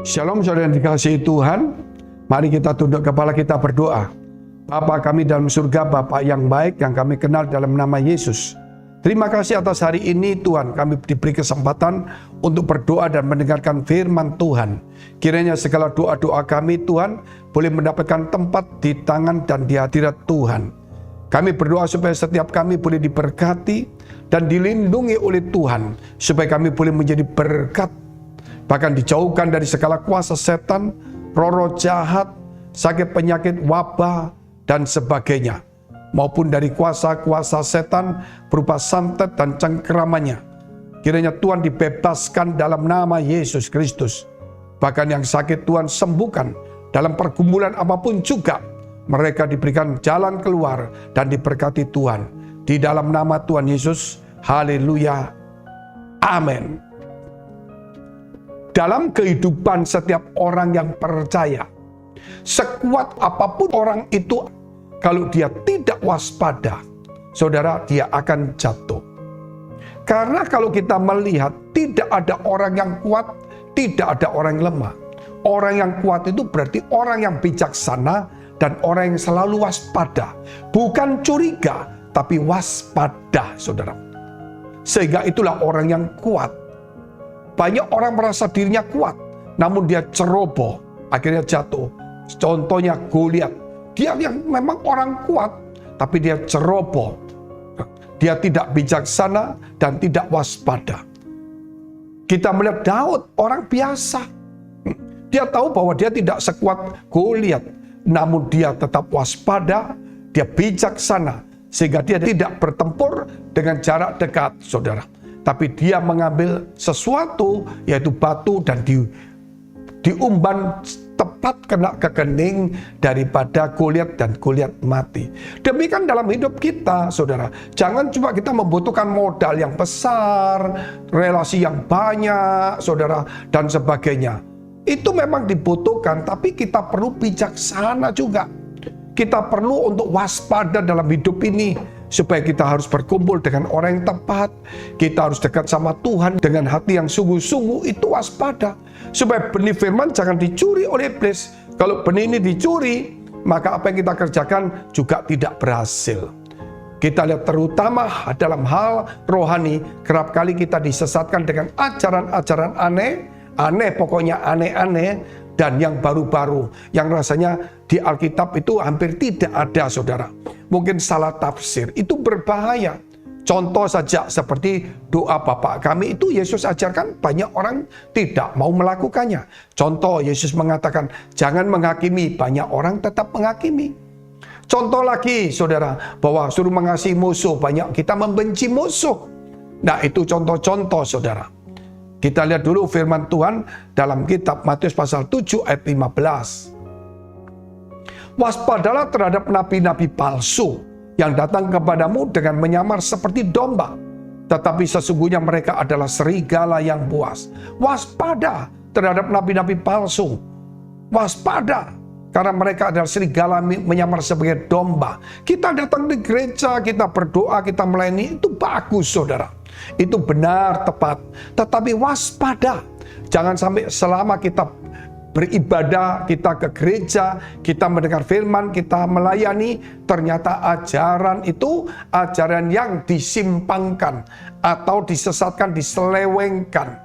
Shalom saudara yang dikasihi Tuhan. Mari kita tunduk kepala kita berdoa. Bapa kami dalam surga, Bapa yang baik yang kami kenal dalam nama Yesus. Terima kasih atas hari ini Tuhan, kami diberi kesempatan untuk berdoa dan mendengarkan firman Tuhan. Kiranya segala doa-doa kami Tuhan boleh mendapatkan tempat di tangan dan di hadirat Tuhan. Kami berdoa supaya setiap kami boleh diberkati dan dilindungi oleh Tuhan, supaya kami boleh menjadi berkat, bahkan dijauhkan dari segala kuasa setan, roh-roh jahat, sakit penyakit, wabah, dan sebagainya, maupun dari kuasa-kuasa setan berupa santet dan cengkeramannya. Kiranya Tuhan dibebaskan dalam nama Yesus Kristus. Bahkan yang sakit Tuhan sembuhkan, dalam pergumulan apapun juga mereka diberikan jalan keluar dan diberkati Tuhan. Di dalam nama Tuhan Yesus, haleluya, amin. Dalam kehidupan setiap orang yang percaya, sekuat apapun orang itu, kalau dia tidak waspada, saudara, dia akan jatuh. Karena kalau kita melihat, tidak ada orang yang kuat, tidak ada orang yang lemah. Orang yang kuat itu berarti orang yang bijaksana dan orang yang selalu waspada. Bukan curiga, tapi waspada, saudara. Sehingga itulah orang yang kuat. Banyak orang merasa dirinya kuat, namun dia ceroboh, akhirnya jatuh. Contohnya Goliat. Dia yang memang orang kuat, tapi dia ceroboh. Dia tidak bijaksana dan tidak waspada. Kita melihat Daud, orang biasa. Dia tahu bahwa dia tidak sekuat Goliat, namun dia tetap waspada, dia bijaksana, sehingga dia tidak bertempur dengan jarak dekat, saudara. Tapi dia mengambil sesuatu, yaitu batu, dan diumban tepat kena ke kening daripada Goliat, dan Goliat mati. Demikian dalam hidup kita, saudara. Jangan cuma kita membutuhkan modal yang besar, relasi yang banyak, saudara, dan sebagainya. Itu memang dibutuhkan, tapi kita perlu bijaksana juga. Kita perlu untuk waspada dalam hidup ini, supaya kita harus berkumpul dengan orang yang tepat. Kita harus dekat sama Tuhan dengan hati yang sungguh-sungguh, itu waspada. Supaya benih firman jangan dicuri oleh iblis. Kalau benih ini dicuri, maka apa yang kita kerjakan juga tidak berhasil. Kita lihat terutama dalam hal rohani, kerap kali kita disesatkan dengan ajaran-ajaran aneh, pokoknya aneh-aneh, dan yang baru-baru, yang rasanya di Alkitab itu hampir tidak ada, saudara. Mungkin salah tafsir, itu berbahaya. Contoh saja seperti doa Bapa kami itu Yesus ajarkan, banyak orang tidak mau melakukannya. Contoh, Yesus mengatakan, jangan menghakimi, banyak orang tetap menghakimi. Contoh lagi, saudara, bahwa suruh mengasihi musuh, banyak kita membenci musuh. Nah, itu contoh-contoh, saudara. Kita lihat dulu firman Tuhan dalam kitab Matius pasal 7 ayat 15. Waspadalah terhadap nabi-nabi palsu yang datang kepadamu dengan menyamar seperti domba, tetapi sesungguhnya mereka adalah serigala yang buas. Waspada terhadap nabi-nabi palsu. Waspada, karena mereka adalah serigala menyamar sebagai domba. Kita datang di gereja, kita berdoa, kita melayani, itu bagus, saudara. Itu benar, tepat. Tetapi waspada. Jangan sampai selama kita beribadah, kita ke gereja, kita mendengar firman, kita melayani, ternyata ajaran itu ajaran yang disimpangkan atau disesatkan, diselewengkan.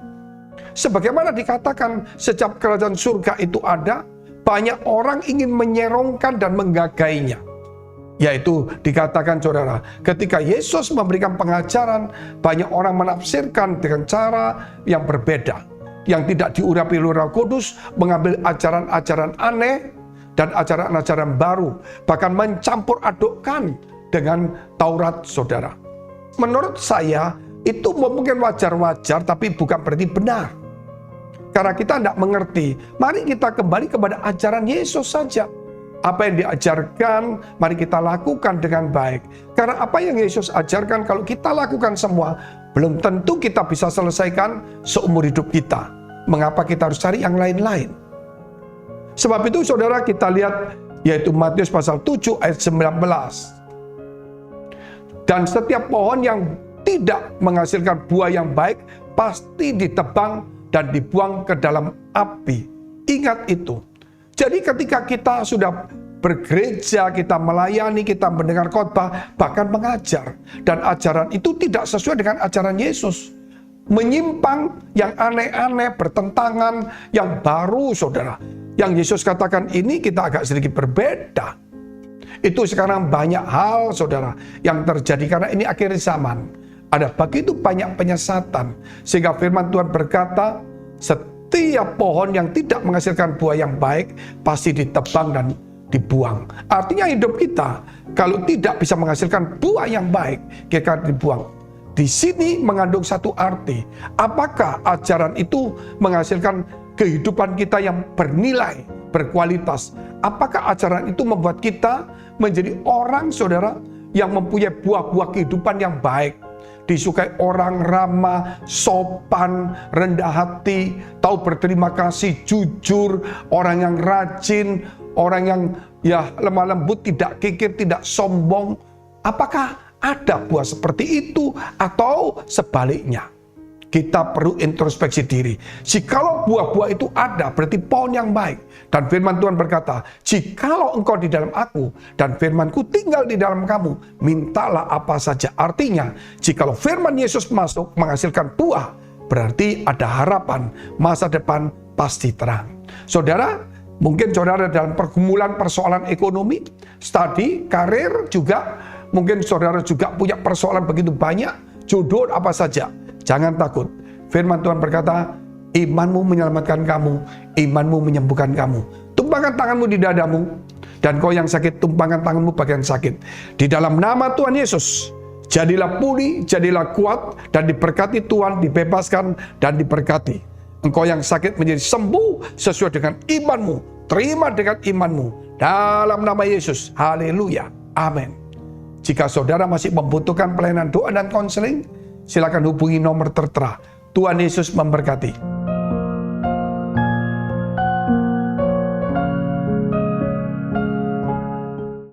Sebagaimana dikatakan, sejak kerajaan surga itu ada, banyak orang ingin menyerongkan dan menggagainya. Yaitu dikatakan, saudara, ketika Yesus memberikan pengajaran, banyak orang menafsirkan dengan cara yang berbeda, yang tidak diurapi Roh Kudus, mengambil ajaran-ajaran aneh dan ajaran-ajaran baru, bahkan mencampur adukkan dengan Taurat, saudara. Menurut saya, itu mungkin wajar-wajar, tapi bukan berarti benar. Karena kita tidak mengerti, mari kita kembali kepada ajaran Yesus saja. Apa yang diajarkan, mari kita lakukan dengan baik. Karena apa yang Yesus ajarkan, kalau kita lakukan semua, belum tentu kita bisa selesaikan seumur hidup kita. Mengapa kita harus cari yang lain-lain? Sebab itu, saudara, kita lihat, yaitu Matius pasal 7 ayat 19. Dan setiap pohon yang tidak menghasilkan buah yang baik, pasti ditebang dan dibuang ke dalam api. Ingat itu. Jadi ketika kita sudah bergereja, kita melayani, kita mendengar khotbah, bahkan mengajar, dan ajaran itu tidak sesuai dengan ajaran Yesus, menyimpang, yang aneh-aneh, bertentangan, yang baru, saudara. Yang Yesus katakan ini kita agak sedikit berbeda. Itu sekarang banyak hal, saudara, yang terjadi karena ini akhir zaman. Ada begitu banyak penyesatan, sehingga firman Tuhan berkata, setiap pohon yang tidak menghasilkan buah yang baik pasti ditebang dan dibuang. Artinya hidup kita kalau tidak bisa menghasilkan buah yang baik, kita dibuang. Di sini mengandung satu arti. Apakah ajaran itu menghasilkan kehidupan kita yang bernilai, berkualitas? Apakah ajaran itu membuat kita menjadi orang, saudara, yang mempunyai buah-buah kehidupan yang baik? Disukai orang, ramah, sopan, rendah hati, tahu berterima kasih, jujur, orang yang rajin, orang yang lemah lembut, tidak kikir, tidak sombong. Apakah ada buah seperti itu atau sebaliknya? Kita perlu introspeksi diri. Jikalau buah-buah itu ada, berarti pohon yang baik. Dan firman Tuhan berkata, jikalau engkau di dalam aku dan firmanku tinggal di dalam kamu, mintalah apa saja. Artinya, jikalau firman Yesus masuk menghasilkan buah, berarti ada harapan, masa depan pasti terang. Saudara, mungkin saudara dalam pergumulan persoalan ekonomi, studi, karir juga, mungkin saudara juga punya persoalan begitu banyak, jodoh apa saja. Jangan takut. Firman Tuhan berkata, imanmu menyelamatkan kamu, imanmu menyembuhkan kamu. Tumpangkan tanganmu di dadamu, dan kau yang sakit, tumpangkan tanganmu bagian sakit. Di dalam nama Tuhan Yesus, jadilah pulih, jadilah kuat, dan diberkati Tuhan, dibebaskan, dan diberkati. Engkau yang sakit menjadi sembuh sesuai dengan imanmu. Terima dengan imanmu. Dalam nama Yesus. Haleluya. Amin. Jika saudara masih membutuhkan pelayanan doa dan konseling, silakan hubungi nomor tertera. Tuhan Yesus memberkati.